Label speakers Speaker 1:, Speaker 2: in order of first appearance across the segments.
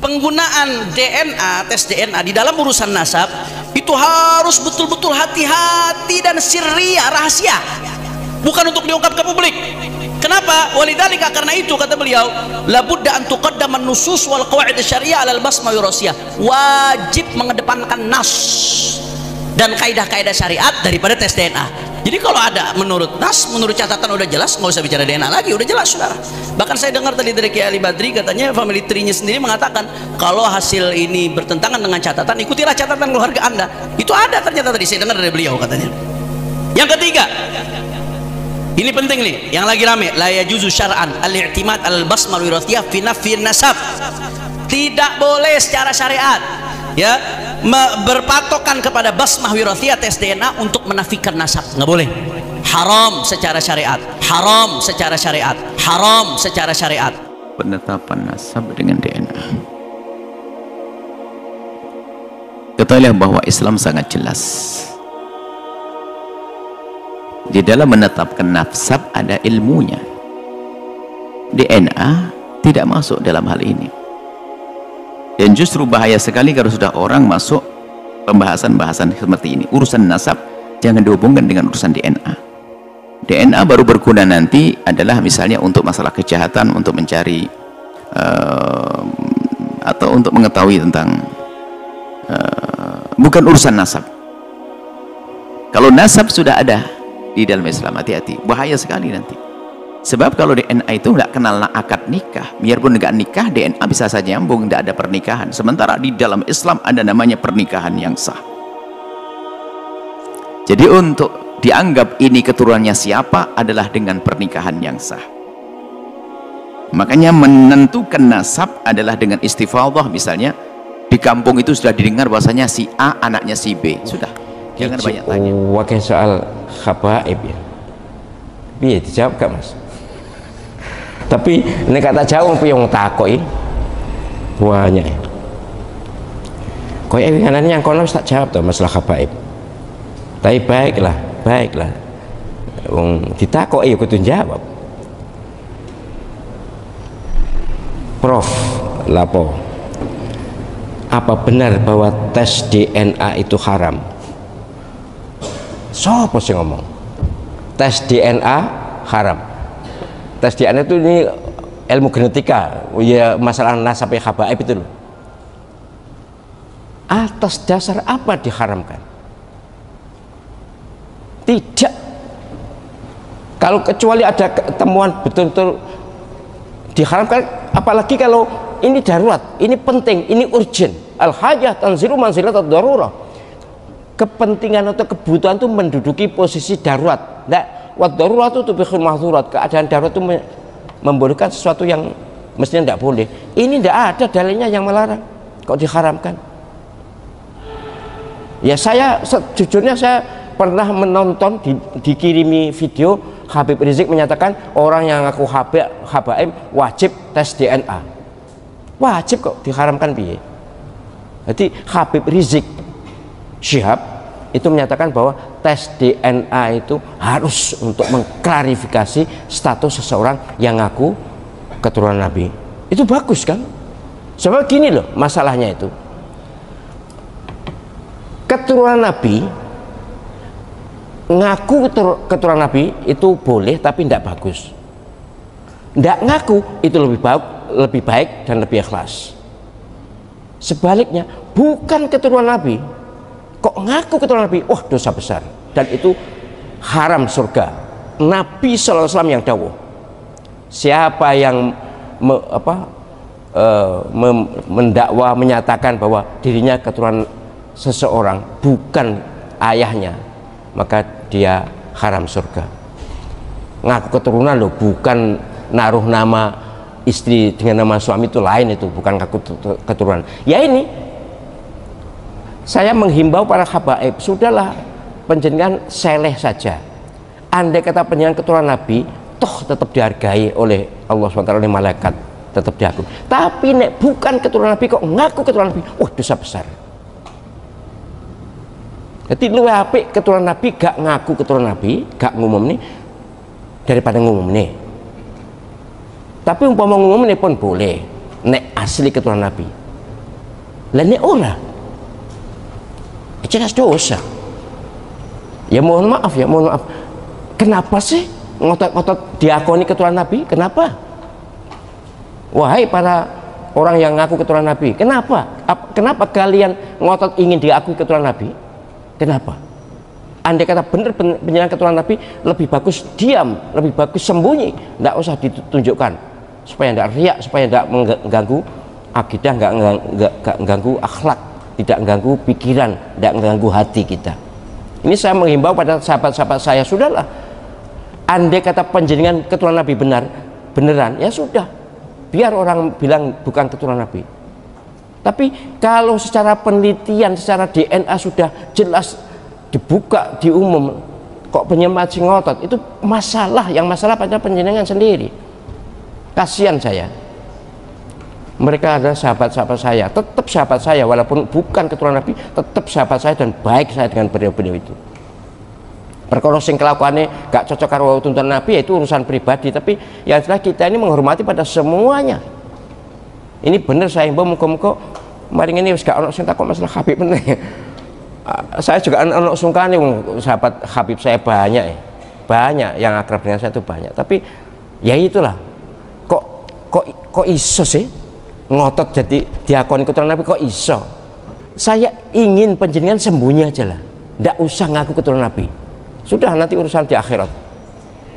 Speaker 1: penggunaan DNA, tes DNA di dalam urusan nasab itu harus betul-betul hati-hati dan sirriyah, rahasia, bukan untuk diungkap ke publik. Kenapa? Walidzalika, karena itu kata beliau, labudda an tuqaddama an-nusus wal qawaid asy-syariah 'ala al-basmah wirasiyah. Wajib mengedepankan nas dan kaidah-kaidah syariat daripada tes DNA. Jadi kalau ada menurut nas, menurut catatan udah jelas, nggak usah bicara DNA lagi, udah jelas saudara. Bahkan saya dengar tadi dari Kiai Ali Badri, katanya family tree-nya sendiri mengatakan kalau hasil ini bertentangan dengan catatan, ikutilah catatan keluarga Anda. Itu ada ternyata, tadi saya dengar dari beliau katanya. Yang ketiga, ini penting nih, yang lagi rame, la yajuzu syar'an al-i'timad al-basmah wirathiyah fi nafyi nasab. Tidak boleh secara syariat ya berpatokan kepada basmah wirathiyah, tes DNA untuk menafikan nasab, nggak boleh. Haram secara syariat, haram secara syariat, haram secara syariat.
Speaker 2: Penetapan nasab dengan DNA. Ketahuilah bahwa Islam sangat jelas. Di dalam menetapkan nasab ada ilmunya. DNA tidak masuk dalam hal ini. Dan justru bahaya sekali kalau sudah orang masuk pembahasan-bahasan seperti ini. Urusan nasab jangan dihubungkan dengan urusan DNA. DNA baru berguna nanti adalah misalnya untuk masalah kejahatan, untuk mencari atau untuk mengetahui tentang bukan urusan nasab. Kalau nasab sudah ada di dalam Islam, hati-hati, bahaya sekali nanti. Sebab kalau DNA itu nggak kenal akad nikah, biarpun nggak nikah, DNA bisa saja nyambung, nggak ada pernikahan. Sementara di dalam Islam ada namanya pernikahan yang sah. Jadi untuk dianggap ini keturunannya siapa adalah dengan pernikahan yang sah. Makanya menentukan nasab adalah dengan istifadhah. Misalnya di kampung itu sudah didengar bahwasanya si A anaknya si B, sudah, jangan banyak tanya.
Speaker 3: Wakil soal khabaib ya, biar dijawab gak mas? Tapi ini kata jawab yang takoi banyak. Kau yang kono tak jawab tuh masalah khabaib. Tapi baiklah, baiklah. Ditakoi aku tuh jawab. Prof, lapo. Apa benar bahwa tes DNA itu haram? Siapa sih ngomong? Tes DNA haram. Tes DNA itu ini ilmu genetika, ya masalah nasab khabaib itu loh. Atas dasar apa diharamkan? Tidak. Kalau kecuali ada temuan betul-betul diharamkan, apalagi kalau ini darurat, ini penting, ini urgent. Al-hajah tanzilu manzilatat darurah. Kepentingan atau kebutuhan itu menduduki posisi darurat. Nah, wad darurat itu tubihul mahzurat. Keadaan darurat itu membolehkan sesuatu yang mestinya tidak boleh. Ini tidak ada dalilnya yang melarang, kok diharamkan. Ya saya sejujurnya saya pernah menonton dikirimi video Habib Rizik menyatakan orang yang ngaku habaib wajib tes DNA. Wajib kok diharamkan piye? Jadi Habib Rizik Syihab itu menyatakan bahwa tes DNA itu harus untuk mengklarifikasi status seseorang yang ngaku keturunan Nabi. Itu bagus kan? Sebab gini loh masalahnya itu. Keturunan Nabi, ngaku keturunan Nabi itu boleh tapi tidak bagus. Tidak ngaku itu lebih baik dan lebih ikhlas. Sebaliknya, bukan keturunan Nabi, kok ngaku keturunan Nabi, wah dosa besar dan itu haram surga. Nabi SAW yang dawuh, siapa yang mendakwa menyatakan bahwa dirinya keturunan seseorang bukan ayahnya, maka dia haram surga. Ngaku keturunan loh, bukan naruh nama istri dengan nama suami, itu lain, itu bukan ngaku keturunan. Ya ini saya menghimbau para habaib, sudahlah penjenengan seleh saja. Andai kata penjenengan keturunan Nabi, toh tetap dihargai oleh Allah SWT, oleh malaikat, tetap diaku. Tapi nek bukan keturunan Nabi kok ngaku keturunan Nabi, wah dosa besar. Jadi luwih apik keturunan Nabi gak ngaku keturunan Nabi, gak ngumum nih daripada ngumum nih. Tapi umpama ngumum nih pun boleh, nek asli keturunan Nabi. Lainnya ora, jelas dosa. Ya mohon maaf, kenapa sih ngotot-ngotot diakoni keturunan Nabi? Kenapa? Wahai para orang yang ngaku keturunan Nabi, kenapa kalian ngotot ingin diakui keturunan Nabi? Kenapa? Andai kata benar penjenengan keturunan Nabi, lebih bagus diam, lebih bagus sembunyi, tidak usah ditunjukkan, supaya tidak riak, supaya tidak mengganggu akidah, nggak mengganggu akhlak, tidak mengganggu pikiran, tidak mengganggu hati kita. Ini saya menghimbau pada sahabat-sahabat saya, sudahlah, andai kata penjenengan keturunan Nabi beneran, ya sudah, biar orang bilang bukan keturunan Nabi. Tapi kalau secara penelitian, secara DNA sudah jelas dibuka di umum, kok penyemat masih ngotot, itu masalah. Yang masalah pada penjenengan sendiri. Kasihan saya, mereka adalah sahabat-sahabat saya, tetap sahabat saya walaupun bukan keturunan Nabi, tetap sahabat saya dan baik saya dengan beliau-beliau itu. Perkara sing kelakuannya gak cocok karo tuntunan Nabi, itu urusan pribadi, tapi yang jelas kita ini menghormati pada semuanya. Ini benar saya himbau, muka-muka mari ini wis gak ono sing takut masalah Habib meneh. Saya juga ono sungkane, sahabat Habib saya banyak yang akrab dengan saya itu banyak, tapi ya itulah, kok iso sih ngotot jadi diakoni keturunan Nabi, kok iso? Saya ingin penjenengan sembunyi aja lah, ndak usah ngaku keturunan Nabi, sudah nanti urusan di akhirat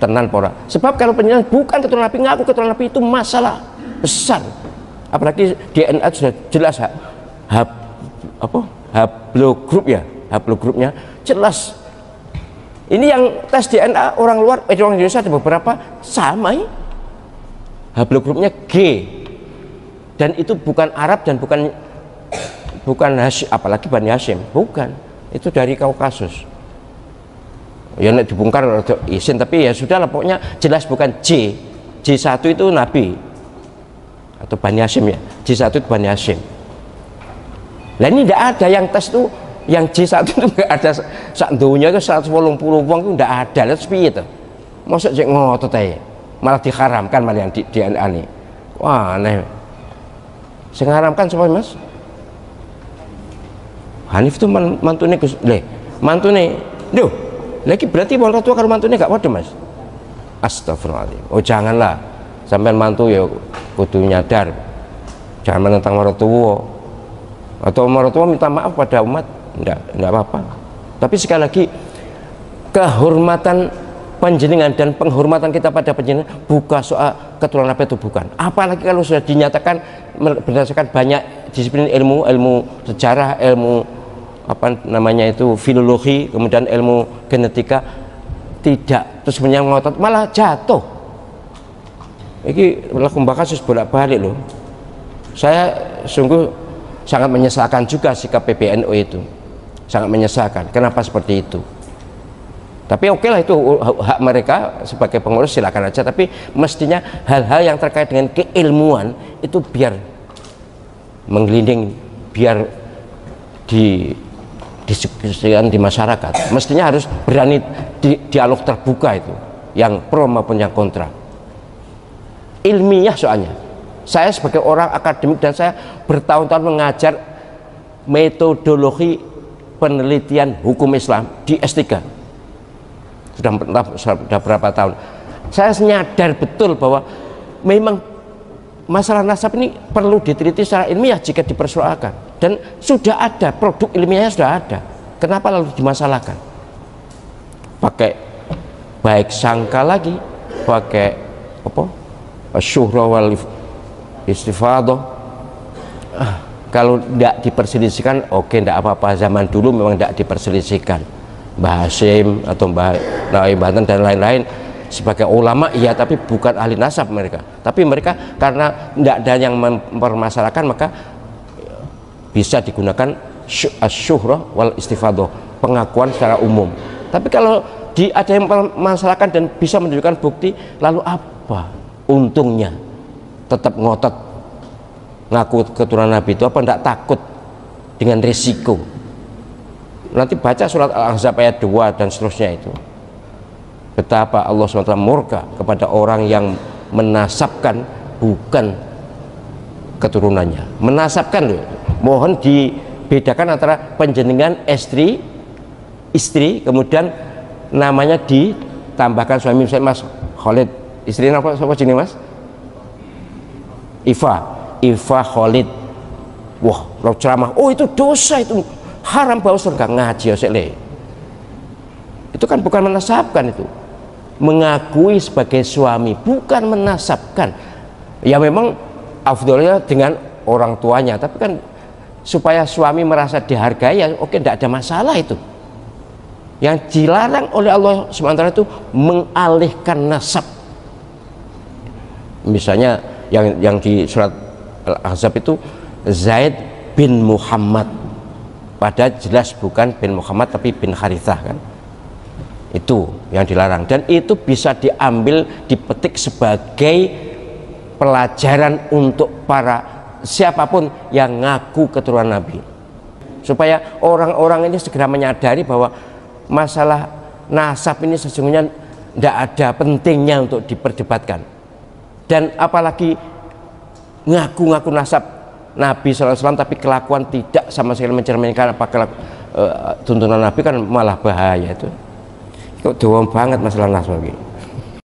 Speaker 3: tenan pora. Sebab kalau penjenengan bukan keturunan Nabi, ngaku keturunan Nabi, itu masalah besar. Apalagi DNA sudah jelas, haplogrupnya jelas. Ini yang tes DNA orang luar, orang Indonesia ada beberapa sama ya, haplogrupnya G, dan itu bukan Arab dan bukan Hashim, apalagi Bani Hashim, bukan, itu dari Kaukasus. Ya nek dibongkar izin, tapi ya sudah lah, pokoknya jelas bukan J1 itu Nabi atau Bani Hashim ya, J1 itu Bani Hashim. Nah ini tidak ada yang tes tuh, yang J1 itu nggak ada, sak dunia ke 180 wong itu nggak ada. Lihat sepi itu, maksud cek ngotot aja, malah diharamkan malah yang di DNA ini. Wah aneh. Sing ngaramkan siapa Mas? Hanif itu mantune Gus, mantune, duh, lagi berarti orang tua kalau mantune gak waduh Mas? Astagfirullahaladzim. Oh janganlah, sampai mantu ya kudu nyadar, jangan menentang orang tua, atau orang tua minta maaf pada umat, enggak apa-apa. Tapi sekali lagi, kehormatan panjenengan dan penghormatan kita pada panjenengan bukan soal keturunan Nabi, itu bukan. Apalagi kalau sudah dinyatakan berdasarkan banyak disiplin ilmu sejarah, ilmu filologi, kemudian ilmu genetika, tidak, terus ngotot malah jatuh. Ini laku kasus bolak-balik loh. Saya sungguh sangat menyesalkan juga sikap PBNU itu, sangat menyesalkan. Kenapa seperti itu? Tapi oke lah, itu hak mereka sebagai pengurus, silakan aja. Tapi mestinya hal-hal yang terkait dengan keilmuan itu biar menggelinding, biar didiskusikan di masyarakat. Mestinya harus berani dialog terbuka itu, yang pro maupun yang kontra. Ilmiah soalnya. Saya sebagai orang akademik dan saya bertahun-tahun mengajar metodologi penelitian hukum Islam di S3. Sudah berapa tahun. Saya nyadar betul bahwa memang masalah nasab ini perlu diteliti secara ilmiah jika dipersoalkan, dan sudah ada produk ilmiahnya, sudah ada. Kenapa lalu dimasalahkan? Pakai baik sangka lagi, pakai apa? Syuhra wal istifadah. Kalau tidak diperselisihkan, oke, tidak apa-apa. Zaman dulu memang tidak diperselisihkan. Mbah Hashim atau Mbah Nawawi Banten dan lain-lain sebagai ulama, iya, tapi bukan ahli nasab mereka. Tapi mereka karena tidak ada yang mempermasalahkan, maka bisa digunakan syuhrah wal istifadah, pengakuan secara umum. Tapi kalau ada yang mempermasalahkan dan bisa menunjukkan bukti, lalu apa untungnya? Tetap ngotot ngaku keturunan Nabi itu, apa tidak takut dengan risiko? Nanti baca surat Al-Ahzab ayat 2 dan seterusnya, itu betapa Allah SWT murka kepada orang yang menasabkan bukan keturunannya, menasabkan loh. mohon dibedakan antara panjenengan istri kemudian namanya ditambahkan suami. Misalnya Mas Khalid, istrinya apa jenis Mas? Iva Khalid. Wah, lo ceramah, oh itu dosa, itu haram bau surga, ngaji le. Itu kan bukan menasabkan, itu mengakui sebagai suami, bukan menasabkan. Ya memang afdolnya dengan orang tuanya, tapi kan supaya suami merasa dihargai, ya oke, tidak ada masalah itu. Yang dilarang oleh Allah SWT itu mengalihkan nasab. Misalnya yang di surat Al-Ahzab itu Zaid bin Muhammad, padahal jelas bukan bin Muhammad tapi bin Harithah kan. Itu yang dilarang, dan itu bisa diambil, dipetik sebagai pelajaran untuk para siapapun yang ngaku keturunan Nabi, supaya orang-orang ini segera menyadari bahwa masalah nasab ini sesungguhnya tidak ada pentingnya untuk diperdebatkan. Dan apalagi ngaku-ngaku nasab Nabi SAW tapi kelakuan tidak sama sekali mencerminkan apa tuntunan Nabi, kan malah bahaya itu. Kok doang banget masalah nasab ini.